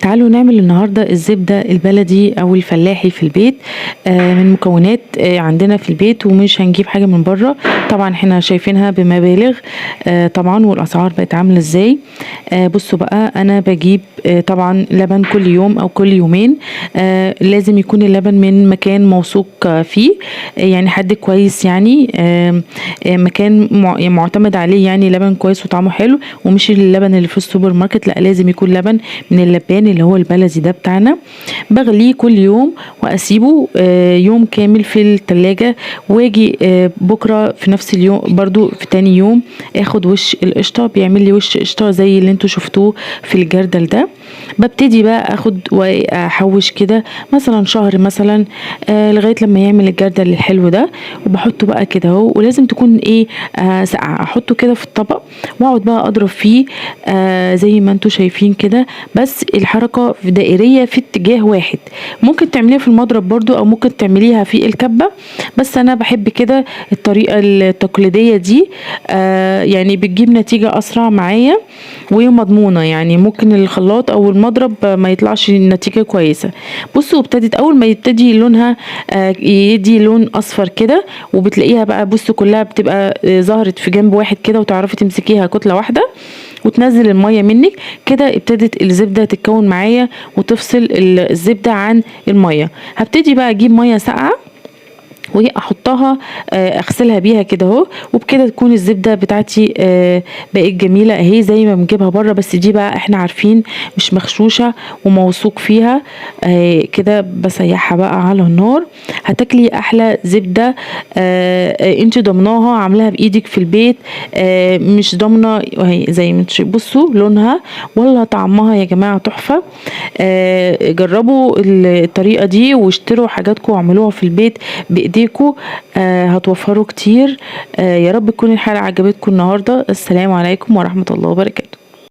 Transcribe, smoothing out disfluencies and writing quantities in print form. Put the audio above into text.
تعالوا نعمل النهاردة الزبدة البلدي أو الفلاحي في البيت. من مكونات عندنا في البيت ومش هنجيب حاجة من بره. طبعا احنا شايفينها بمبالغ طبعا، والأسعار بقت عاملة ازاي. بصوا بقى، أنا بجيب طبعا لبن كل يوم أو كل يومين. لازم يكون اللبن من مكان موثوق فيه، يعني حد كويس، يعني مكان معتمد عليه، يعني لبن كويس وطعمه حلو، ومش اللبن اللي في السوبر ماركت. لا، لازم يكون لبن من اللبان اللي هو البلدي ده بتاعنا. بغليه كل يوم واسيبه يوم كامل في التلاجة، واجي بكرة في نفس اليوم برضو في تاني يوم اخد وش القشطة. بيعمل لي وش قشطة زي اللي انتوا شفتوه في الجردل ده. ببتدي بقى اخد واحوش كده مثلا شهر مثلا، لغاية لما يعمل الجردل الحلو ده. وبحطه بقى كده اهو، ولازم تكون ايه ساقعة. احطه كده في الطبق واقعد بقى اضرب فيه زي ما انتوا شايفين كده، بس الحركة في دائرية في اتجاه واحد. ممكن تعمليها في المضرب برضو او ممكن تعمليها في الكبة، بس انا بحب كده الطريقة التقليدية دي. يعني بتجيب نتيجة اسرع معايا ومضمونة. يعني ممكن الخلاط او المضرب ما يطلعش نتيجة كويسة. بصوا، ابتدت اول ما يبتدي لونها يدي لون اصفر كده، وبتلاقيها بقى بصوا كلها بتبقى ظهرت في جنب واحد كده، وتعرفي تمسكيها كتلة واحدة وتنزل المية منك كده. ابتدت الزبدة تتكون معايا وتفصل الزبدة عن المية. هبتدي بقى اجيب مية ساقعة واحطها اغسلها بيها كده اهو، وبكده تكون الزبده بتاعتي بقت جميله اهي زي ما بنجيبها بره. بس دي بقى احنا عارفين مش مغشوشه وموثوق فيها. كده بسيحها بقى على النار. هتاكلي احلى زبده انت ضمناها عاملاها بايدك في البيت. مش ضامنه اهي زي ما بصوا لونها ولا طعمها يا جماعه تحفه. جربوا الطريقه دي واشتروا حاجاتكم واعملوها في البيت بايديكم. هتوفروا كتير. يا رب تكون الحلقة عجبتكم النهاردة. السلام عليكم ورحمة الله وبركاته.